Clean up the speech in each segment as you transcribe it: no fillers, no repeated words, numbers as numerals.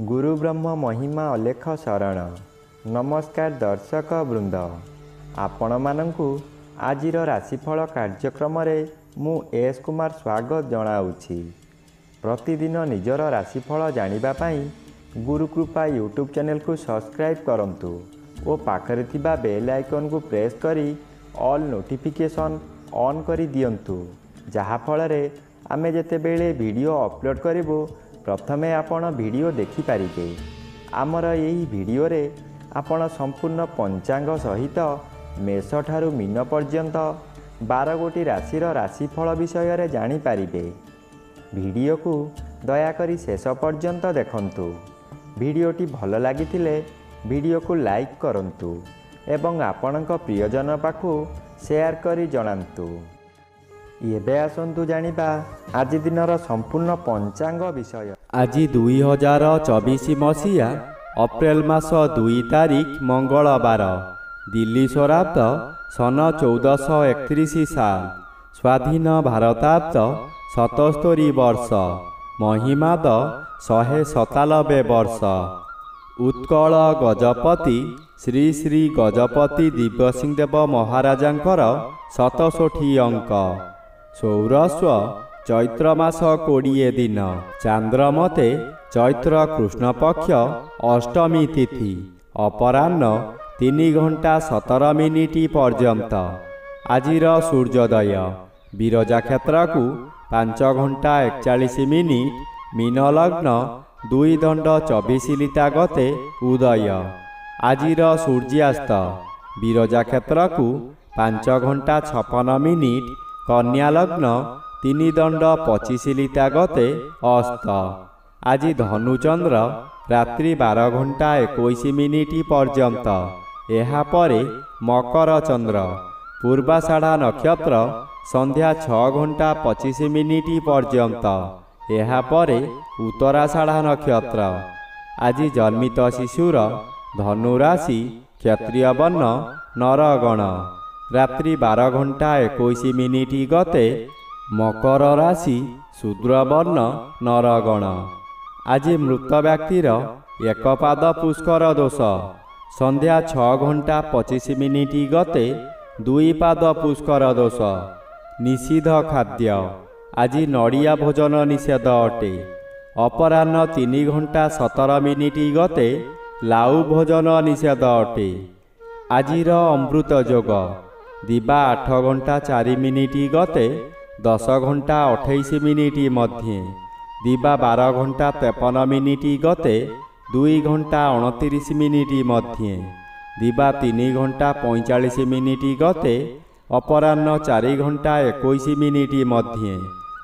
गुरु ब्रह्म महिमा अलेख शरण। नमस्कार दर्शक वृंद, आपण मानंकु आजिर राशिफल कार्यक्रम मु एस कुमार स्वागत जनाऊँगी। प्रतिदिन निजर राशिफल जानिबा पाई गुरुकृपा यूट्यूब चैनल को सब्सक्राइब करंतु और पाखरे थिबा बेल आइकन को प्रेस करी ऑल नोटिफिकेशन ऑन करी दियंतु, जहा फଳରେ आमे जेतेबेले वीडियो अपलोड करिवो प्रथमे आपण वीडियो देखि पारिबे। आमर यही वीडियो रे आपण संपूर्ण पंचांग सहित मेष ठारू मीन पर्यंत 12 गोटी राशिर राशिफल विषय रे जानि पारिबे। वीडियो को दया करी शेष पर्यंत देखंतु। वीडियोटी भल लागिथिले वीडियो को लाइक करंतु एवं आपणक प्रियजन पाखु शेयर करी जणांतु। एबे आसंतु जानिबा आज दिनर संपूर्ण पंचांग विषय। आज 2024 मसीहा अप्रैल मास 2 तारिख मंगलवार, दिल्ली स्वराब्द सन 1431 साल, स्वाधीन भारताब्द 77 वर्ष, महिमाद 197 वर्ष। उत्कल गजपति श्री श्री गजपति दिव्यसिंहदेव महाराजांकर 67 अंक। सौरस्व चैत्र मास 20 दिन, चांद्रमते चैत्र कृष्ण पक्ष अष्टमी तिथि, अपराह्न 3 घंटा 17 मिनिट पर्यंत। आजिर सूर्योदय विरजा क्षेत्र को 5 घंटा 41 मिनिट, मीन लग्न 2 दंड 24 लिता गते उदय। आजिर सूर्यास्त विरजा क्षेत्र को 5 घंटा 56 मिनिट, कन्या लग्न 3 दंड 25 लिता गते अस्त। आज धनुचंद्र रात्रि 12 घंटा 21 मिनिट पर्यंत। एहा परे मकर चंद्र, पूर्वाषाढ़ा नक्षत्र संध्या 6 घंटा 25 मिनिट पर्यंत। एहा परे उत्तराषाढ़ा नक्षत्र। आज जन्मित शिशुर धनु राशि, क्षत्रिय वर्ण, नरगण। रात्रि 12 घंटा 21 मिनिट गते मकर राशि, शूद्र वर्ण, नरगण। आज मृत व्यक्तिर एक पाद पुष्कर दोष, संध्या 6 घंटा 25 मिनिट गते 2 पाद पुष्कर दोष। निषिद्ध खाद्य आज नड़िया भोजन निषेध अटे। अपराह्न 3 घंटा 17 मिनिट गते लाउ भोजन निषेध अटे। आजिर अमृत योग दिबा 8 घंटा 4 मिनिट गते 10 घंटा 28 मिनिट मध्ये, दिबा 12 घंटा 53 मिनिट गते 2 घंटा 29 मिनिट मध्ये, दिबा 3 घंटा 45 मिनिट गते अपराह्न 4 घंटा 21 मिनिट मध्ये,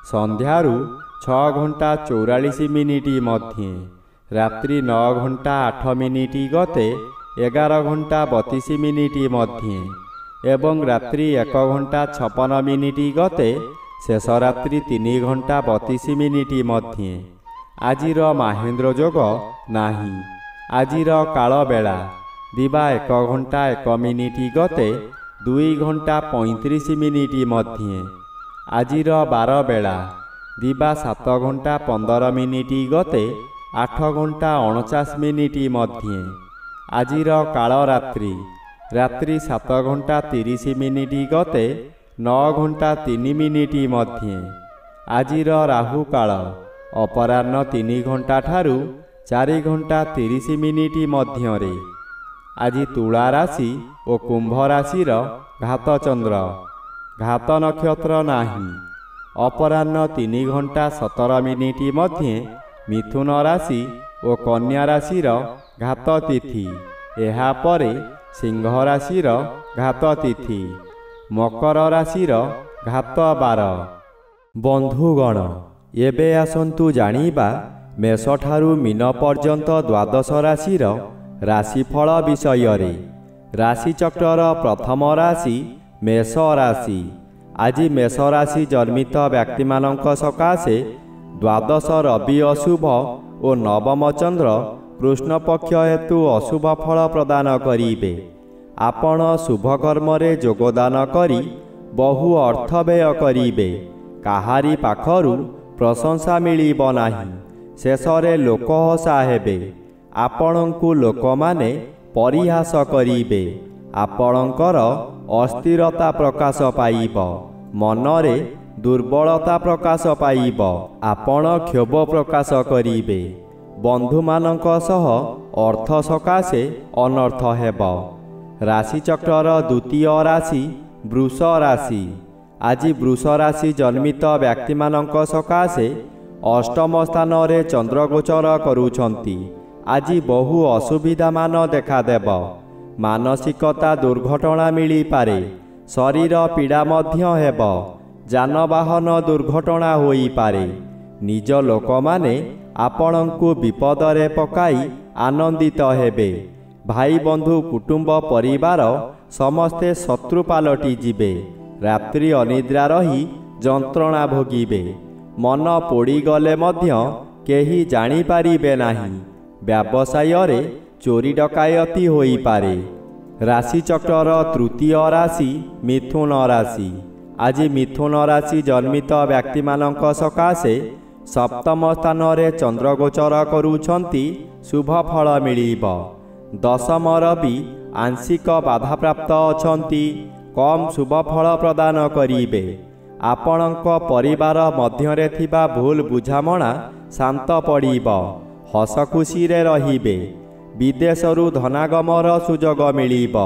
संध्यारू 6 घंटा 44 मिनिट मध्ये, रात्रि 9 घंटा 8 मिनिट गते 11 घंटा 32 मिनिट मध्ये एवं रात्रि 1 घंटा 56 मिनिट गते शेष रात्रि 3 घंटा 32 मिनिट मध्ये। आजिर महेंद्र योग नाही। आजिर काल बेला दिबा 1 घंटा 1 मिनिट गते 2 घंटा 35 मिनिट मध्ये। आजिर बार बेला दिबा 7 घंटा 15 मिनिट गते 8 घंटा 49 मिनिट मध्ये। आजिर काल रात्रि रात्रि 7 घंटा 30 मिनिट गते 9 घंटा 3 मिनिट मध्ये। आजिर राहु काल अपराह्न 3 घंटा ठारू 4 घंटा 30 मिनिट मध्यरे। आज तुला राशि और कुंभ राशिर घात चंद्र, घात नक्षत्र नाही। अपराह्न 3 घंटा 17 मिनिट मध्ये मिथुन राशि और कन्या राशिर घात तिथि। एहा परे सिंह राशिर घात तिथि, मकर राशिर घात बार। बंधुगण, एबे आसंतु जानिबा मेष ठारू मीन पर्यंत 12 राशिर राशिफल विषय रे। राशिचक्रर प्रथम राशि मेष राशि। आज मेष राशि जन्मित व्यक्ति मानक सकाशे 12 रवि अशुभ और नवम चंद्र कृष्ण पक्ष हेतु अशुभ फल प्रदान करिबे। आपण शुभ कर्म रे योगदान करी बहु अर्थ व्यय करिबे। काहारी पाखरु प्रशंसा मिलिब नाही। ଶେଷରେ ଲୋକହସା ହେବେ। ଆପଣଙ୍କୁ ଲୋକମାନେ ପରିହାସ କରିବେ। ଆପଣଙ୍କର ଅସ୍ଥିରତା ପ୍ରକାଶ ପାଇବ। ମନରେ ଦୁର୍ବଳତା ପ୍ରକାଶ ପାଇବ। ଆପଣ କ୍ଷୋଭ ପ୍ରକାଶ କରିବେ। ବନ୍ଧୁମାନଙ୍କ ସହ ଅର୍ଥ ସକାଶେ ଅନର୍ଥ ହେବ। ରାଶିଚକ୍ରର ଦ୍ୱିତୀୟ ରାଶି ବୃଷ ରାଶି। ଆଜି ବୃଷ ରାଶି ଜନ୍ମିତ ବ୍ୟକ୍ତିମାନଙ୍କ ସକାଶେ ଅଷ୍ଟମ ସ୍ଥାନରେ ଚନ୍ଦ୍ରଗୋଚର କରୁଛନ୍ତି। ଆଜି ବହୁ ଅସୁବିଧାମାନ ଦେଖାଦେବ। ମାନସିକତା ଦୁର୍ଘଟଣା ମିଳିପାରେ। ଶରୀର ପୀଡ଼ା ମଧ୍ୟ ହେବ। ଯାନବାହନ ଦୁର୍ଘଟଣା ହୋଇପାରେ। ନିଜ ଲୋକମାନେ ଆପଣଙ୍କୁ ବିପଦରେ ପକାଇ ଆନନ୍ଦିତ ହେବେ। ଭାଇ ବନ୍ଧୁ କୁଟୁମ୍ବ ପରିବାର ସମସ୍ତେ ଶତ୍ରୁ ପାଲଟି ଯିବେ। ରାତ୍ରି ଅନିଦ୍ରା ରହି ଯନ୍ତ୍ରଣା ଭୋଗିବେ। ମନ ପୋଡ଼ିଗଲେ ମଧ୍ୟ କେହି ଜାଣିପାରିବେ ନାହିଁ। ବ୍ୟବସାୟରେ ଚୋରି ଡକାୟତି ହୋଇପାରେ। ରାଶିଚକ୍ରର ତୃତୀୟ ରାଶି ମିଥୁନ ରାଶି। ଆଜି ମିଥୁନ ରାଶି ଜନ୍ମିତ ବ୍ୟକ୍ତିମାନଙ୍କ ସକାଶେ ସପ୍ତମ ସ୍ଥାନରେ ଚନ୍ଦ୍ରଗୋଚର କରୁଛନ୍ତି। ଶୁଭ ଫଳ ମିଳିବ। ଦଶମ ରବି ଆଂଶିକ ବାଧାପ୍ରାପ୍ତ ଅଛନ୍ତି। କମ୍ ଶୁଭ ଫଳ ପ୍ରଦାନ କରିବେ। ଆପଣଙ୍କ ପରିବାର ମଧ୍ୟରେ ଥିବା ଭୁଲ ବୁଝାମଣା ଶାନ୍ତ ପଡ଼ିବ। ହସ ଖୁସିରେ ରହିବେ। ବିଦେଶରୁ ଧନାଗମର ସୁଯୋଗ ମିଳିବ।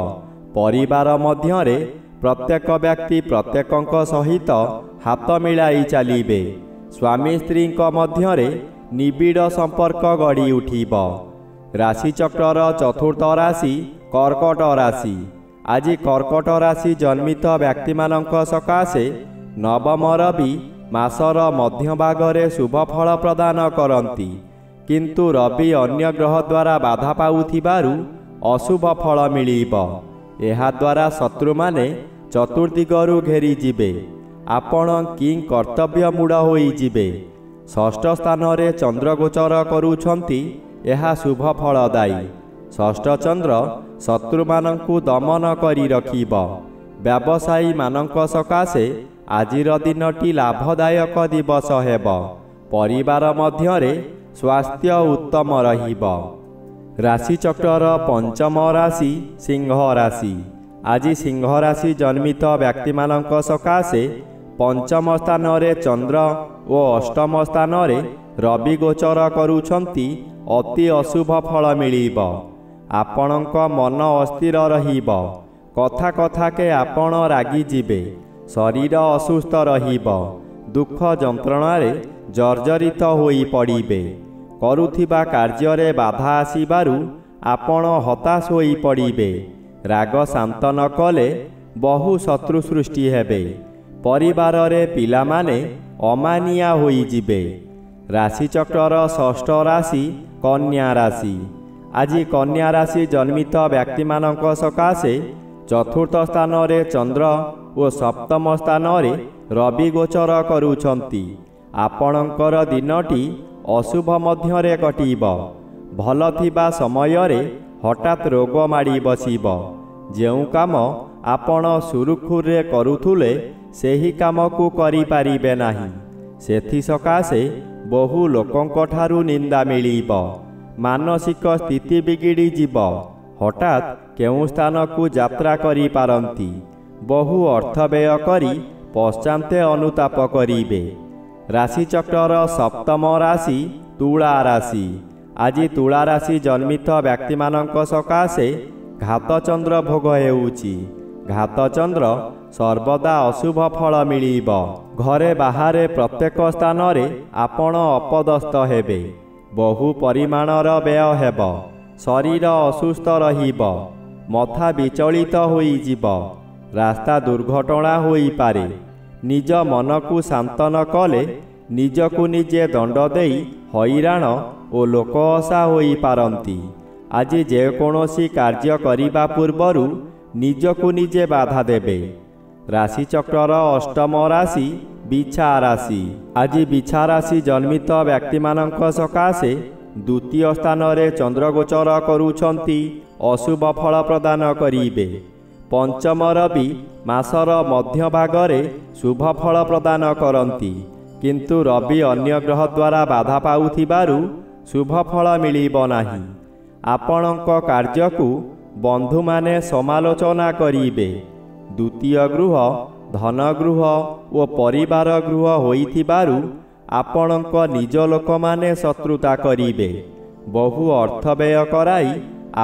ପରିବାର ମଧ୍ୟରେ ପ୍ରତ୍ୟେକ ବ୍ୟକ୍ତି ପ୍ରତ୍ୟେକଙ୍କ ସହିତ ହାତ ମିଳାଇ ଚାଲିବେ। ସ୍ୱାମୀ ସ୍ତ୍ରୀଙ୍କ ମଧ୍ୟରେ ନିବିଡ଼ ସମ୍ପର୍କ ଗଢ଼ି ଉଠିବ। ରାଶିଚକ୍ରର ଚତୁର୍ଥ ରାଶି କର୍କଟ ରାଶି। ଆଜି କର୍କଟ ରାଶି ଜନ୍ମିତ ବ୍ୟକ୍ତିମାନଙ୍କ ସକାଶେ ନବମ ରବି ମାସର ମଧ୍ୟଭାଗରେ ଶୁଭ ଫଳ ପ୍ରଦାନ କରନ୍ତି। କିନ୍ତୁ ରବି ଅନ୍ୟ ଗ୍ରହ ଦ୍ୱାରା ବାଧା ପାଉଥିବାରୁ ଅଶୁଭ ଫଳ ମିଳିବ। ଏହାଦ୍ୱାରା ଶତ୍ରୁମାନେ ଚତୁର୍ଦିଗରୁ ଘେରିଯିବେ। ଆପଣ କି କର୍ତ୍ତବ୍ୟମୂଢ଼ ହୋଇଯିବେ। ଷଷ୍ଠ ସ୍ଥାନରେ ଚନ୍ଦ୍ରଗୋଚର କରୁଛନ୍ତି। ଏହା ଶୁଭ ଫଳଦାୟୀ। ଷଷ୍ଠ ଚନ୍ଦ୍ର ଶତ୍ରୁମାନଙ୍କୁ ଦମନ କରି ରଖିବ। ବ୍ୟବସାୟୀମାନଙ୍କ ସକାଶେ ଆଜିର ଦିନଟି ଲାଭଦାୟକ ଦିବସ ହେବ। ପରିବାର ମଧ୍ୟରେ ସ୍ୱାସ୍ଥ୍ୟ ଉତ୍ତମ ରହିବ। ରାଶିଚକ୍ରର ପଞ୍ଚମ ରାଶି ସିଂହ ରାଶି। ଆଜି ସିଂହ ରାଶି ଜନ୍ମିତ ବ୍ୟକ୍ତିମାନଙ୍କ ସକାଶେ ପଞ୍ଚମ ସ୍ଥାନରେ ଚନ୍ଦ୍ର ଓ ଅଷ୍ଟମ ସ୍ଥାନରେ ରବି ଗୋଚର କରୁଛନ୍ତି। ଅତି ଅଶୁଭ ଫଳ ମିଳିବ। ଆପଣଙ୍କ ମନ ଅସ୍ଥିର ରହିବ। କଥା କଥାକେ ଆପଣ ରାଗିଯିବେ। ଶରୀର ଅସୁସ୍ଥ ରହିବ। ଦୁଃଖ ଯନ୍ତ୍ରଣାରେ ଜର୍ଜରିତ ହୋଇ ପଡ଼ିବେ। କରୁଥିବା କାର୍ଯ୍ୟରେ ବାଧା ଆସିବାରୁ ଆପଣ ହତାଶ ହୋଇ ପଡ଼ିବେ। ରାଗ ଶାନ୍ତ ନ କଲେ ବହୁ ଶତ୍ରୁ ସୃଷ୍ଟି ହେବେ। ପରିବାରରେ ପିଲାମାନେ ଅମାନିଆ ହୋଇଯିବେ। ରାଶିଚକ୍ରର ଷଷ୍ଠ ରାଶି କନ୍ୟା ରାଶି। ଆଜି କନ୍ୟା ରାଶି ଜନ୍ମିତ ବ୍ୟକ୍ତିମାନଙ୍କ ସକାଶେ ଚତୁର୍ଥ ସ୍ଥାନରେ ଚନ୍ଦ୍ର ଓ ସପ୍ତମ ସ୍ଥାନରେ ରବି ଗୋଚର କରୁଛନ୍ତି। ଆପଣଙ୍କର ଦିନଟି ଅଶୁଭ ମଧ୍ୟରେ କଟିବ। ଭଲ ଥିବା ସମୟରେ ହଠାତ୍ ରୋଗ ମାଡ଼ି ବସିବ। ଯେଉଁ କାମ ଆପଣ ସୁରୁଖୁରୁରେ କରୁଥିଲେ ସେହି କାମକୁ କରିପାରିବେ ନାହିଁ। ସେଥିସକାଶେ ବହୁ ଲୋକଙ୍କଠାରୁ ନିନ୍ଦା ମିଳିବ। ମାନସିକ ସ୍ଥିତି ବିଗିଡ଼ିଯିବ। ହଠାତ୍ କେଉଁ ସ୍ଥାନକୁ ଯାତ୍ରା କରିପାରନ୍ତି। ବହୁ ଅର୍ଥ ବ୍ୟୟ କରି ପଶ୍ଚାନ୍ତେ ଅନୁତାପ କରିବେ। ରାଶିଚକ୍ରର ସପ୍ତମ ରାଶି ତୁଳା ରାଶି। ଆଜି ତୁଳା ରାଶି ଜନ୍ମିତ ବ୍ୟକ୍ତିମାନଙ୍କ ସକାଶେ ଘାତଚନ୍ଦ୍ର ଭୋଗ ହେଉଛି। ଘାତଚନ୍ଦ୍ର ସର୍ବଦା ଅଶୁଭ ଫଳ ମିଳିବ। ଘରେ ବାହାରେ ପ୍ରତ୍ୟେକ ସ୍ଥାନରେ ଆପଣ ଅପଦସ୍ତ ହେବେ। ବହୁ ପରିମାଣର ବ୍ୟୟ ହେବ। ଶରୀର ଅସୁସ୍ଥ ରହିବ। ମଥା ବିଚଳିତ ହୋଇଯିବ। ରାସ୍ତା ଦୁର୍ଘଟଣା ହୋଇପାରେ। ନିଜ ମନକୁ ଶାନ୍ତ ନ କଲେ ନିଜକୁ ନିଜେ ଦଣ୍ଡ ଦେଇ ହଇରାଣ ଓ ଲୋକହସା ହୋଇପାରନ୍ତି। ଆଜି ଯେକୌଣସି କାର୍ଯ୍ୟ କରିବା ପୂର୍ବରୁ ନିଜକୁ ନିଜେ ବାଧା ଦେବେ। ରାଶିଚକ୍ରର ଅଷ୍ଟମ ରାଶି ବିଛା ରାଶି। ଆଜି ବିଛା ରାଶି ଜନ୍ମିତ ବ୍ୟକ୍ତିମାନଙ୍କ ସକାଶେ ଦ୍ୱିତୀୟ ସ୍ଥାନରେ ଚନ୍ଦ୍ରଗୋଚର କରୁଛନ୍ତି। ଅଶୁଭ ଫଳ ପ୍ରଦାନ କରିବେ। ପଞ୍ଚମ ରବି ମାସର ମଧ୍ୟଭାଗରେ ଶୁଭ ଫଳ ପ୍ରଦାନ କରନ୍ତି। କିନ୍ତୁ ରବି ଅନ୍ୟ ଗ୍ରହ ଦ୍ୱାରା ବାଧା ପାଉଥିବାରୁ ଶୁଭ ଫଳ ମିଳିବ ନାହିଁ। ଆପଣଙ୍କ କାର୍ଯ୍ୟକୁ ବନ୍ଧୁମାନେ ସମାଲୋଚନା କରିବେ। ଦ୍ୱିତୀୟ ଗୃହ ଧନଗୃହ ଓ ପରିବାର ଗୃହ ହୋଇଥିବାରୁ ଆପଣଙ୍କ ନିଜ ଲୋକମାନେ ଶତ୍ରୁତା କରିବେ। ବହୁ ଅର୍ଥ ବ୍ୟୟ କରାଇ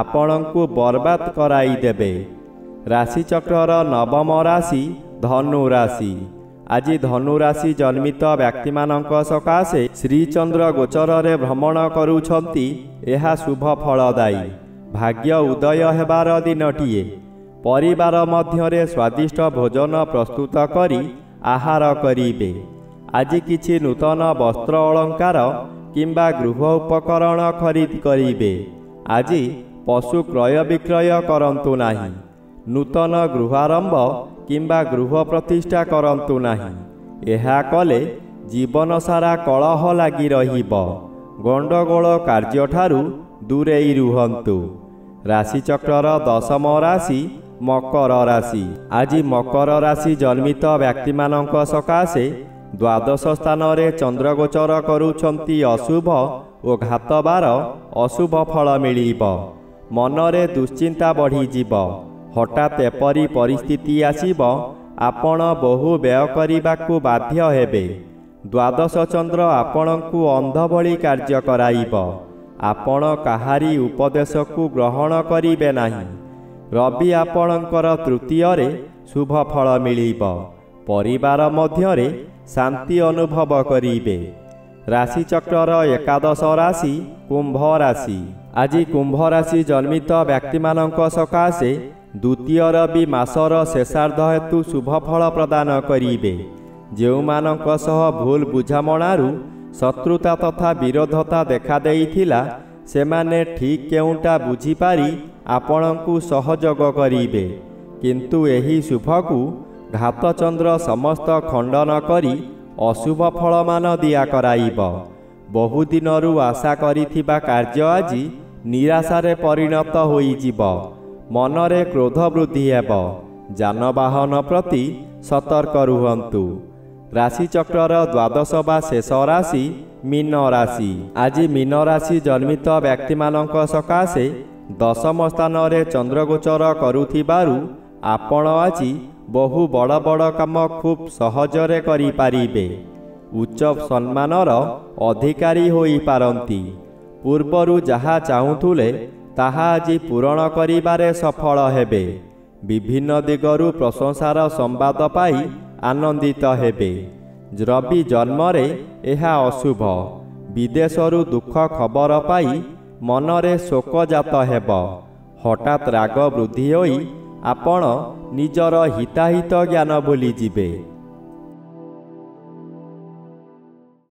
ଆପଣଙ୍କୁ ବର୍ବାଦ କରାଇଦେବେ। ରାଶିଚକ୍ରର ନବମ ରାଶି ଧନୁ ରାଶି। ଆଜି ଧନୁ ରାଶି ଜନ୍ମିତ ବ୍ୟକ୍ତିମାନଙ୍କ ସକାଶେ ଶ୍ରୀଚନ୍ଦ୍ର ଗୋଚରରେ ଭ୍ରମଣ କରୁଛନ୍ତି। ଏହା ଶୁଭ ଫଳଦାୟୀ। ଭାଗ୍ୟ ଉଦୟ ହେବାର ଦିନଟିଏ। ପରିବାର ମଧ୍ୟରେ ସ୍ୱାଦିଷ୍ଟ ଭୋଜନ ପ୍ରସ୍ତୁତ କରି ଆହାର କରିବେ। ଆଜି କିଛି ନୂତନ ବସ୍ତ୍ର ଅଳଙ୍କାର କିମ୍ବା ଗୃହ ଉପକରଣ ଖରିଦ କରିବେ। ଆଜି ପଶୁ କ୍ରୟ ବିକ୍ରୟ କରନ୍ତୁ ନାହିଁ। ନୂତନ ଗୃହାରମ୍ଭ କିମ୍ବା ଗୃହ ପ୍ରତିଷ୍ଠା କରନ୍ତୁ ନାହିଁ। ଏହା କଲେ ଜୀବନ ସାରା କଳହ ଲାଗି ରହିବ। ଗଣ୍ଡଗୋଳ କାର୍ଯ୍ୟଠାରୁ ଦୂରେଇ ରୁହନ୍ତୁ। ରାଶିଚକ୍ରର ଦଶମ ରାଶି ମକର ରାଶି। ଆଜି ମକର ରାଶି ଜନ୍ମିତ ବ୍ୟକ୍ତିମାନଙ୍କ ସକାଶେ ଦ୍ୱାଦଶ ସ୍ଥାନରେ ଚନ୍ଦ୍ରଗୋଚର କରୁଛନ୍ତି ଅଶୁଭ ଓ ଘାତବାର। ଅଶୁଭ ଫଳ ମିଳିବ। ମନରେ ଦୁଶ୍ଚିନ୍ତା ବଢ଼ିଯିବ। ହଠାତ୍ ଏପରି ପରିସ୍ଥିତି ଆସିବ ଆପଣ ବହୁ ବ୍ୟୟ କରିବାକୁ ବାଧ୍ୟ ହେବେ। ଦ୍ୱାଦଶ ଚନ୍ଦ୍ର ଆପଣଙ୍କୁ ଅନ୍ଧ ଭଳି କାର୍ଯ୍ୟ କରାଇବ। ଆପଣ କାହାରି ଉପଦେଶକୁ ଗ୍ରହଣ କରିବେ ନାହିଁ। ରବି ଆପଣଙ୍କର ତୃତୀୟରେ ଶୁଭ ଫଳ ମିଳିବ। ପରିବାର ମଧ୍ୟରେ ଶାନ୍ତି ଅନୁଭବ କରିବେ। ରାଶିଚକ୍ରର ଏକାଦଶ ରାଶି କୁମ୍ଭ ରାଶି। ଆଜି କୁମ୍ଭ ରାଶି ଜନ୍ମିତ ବ୍ୟକ୍ତିମାନଙ୍କ ସକାଶେ ଦ୍ୱିତୀୟ ରବି ମାସର ଶେଷାର୍ଦ୍ଧ ହେତୁ ଶୁଭ ଫଳ ପ୍ରଦାନ କରିବେ। ଯେଉଁମାନଙ୍କ ସହ ଭୁଲ ବୁଝାମଣାରୁ ଶତ୍ରୁତା ତଥା ବିରୋଧତା ଦେଖାଦେଇଥିଲା ସେମାନେ ଠିକ୍ କେଉଁଟା ବୁଝିପାରି ଆପଣଙ୍କୁ ସହଯୋଗ କରିବେ। କିନ୍ତୁ ଏହି ଶୁଭକୁ ଘାତଚନ୍ଦ୍ର ସମସ୍ତ ଖଣ୍ଡନ କରି ଅଶୁଭ ଫଳମାନ ଦିଆ କରାଇବ। ବହୁଦିନରୁ ଆଶା କରିଥିବା କାର୍ଯ୍ୟ ଆଜି ନିରାଶାରେ ପରିଣତ ହୋଇଯିବ। ମନରେ କ୍ରୋଧ ବୃଦ୍ଧି ହେବ। ଯାନବାହନ ପ୍ରତି ସତର୍କ ରୁହନ୍ତୁ। ରାଶିଚକ୍ରର ଦ୍ୱାଦଶ ବା ଶେଷ ରାଶି ମୀନ ରାଶି। ଆଜି ମୀନ ରାଶି ଜନ୍ମିତ ବ୍ୟକ୍ତିମାନଙ୍କ ସକାଶେ ଦଶମ ସ୍ଥାନରେ ଚନ୍ଦ୍ରଗୋଚର କରୁଥିବାରୁ ଆପଣ ଆଜି ବହୁ ବଡ଼ ବଡ଼ କାମ ଖୁବ୍ ସହଜରେ କରିପାରିବେ। ଉଚ୍ଚ ସମ୍ମାନର ଅଧିକାରୀ ହୋଇପାରନ୍ତି। ପୂର୍ବରୁ ଯାହା ଚାହୁଁଥିଲେ ତାହା ଆଜି ପୂରଣ କରିବାରେ ସଫଳ ହେବେ। ବିଭିନ୍ନ ଦିଗରୁ ପ୍ରଶଂସାର ସମ୍ବାଦ ପାଇ ଆନନ୍ଦିତ ହେବେ। ରବି ଜନ୍ମରେ ଏହା ଅଶୁଭ। ବିଦେଶରୁ ଦୁଃଖ ଖବର ପାଇ ମନରେ ଶୋକଜାତ ହେବ। ହଠାତ୍ ରାଗ ବୃଦ୍ଧି ହୋଇ ଆପଣ ନିଜର ହିତାହିତ ଜ୍ଞାନ ଭୁଲିଯିବେ।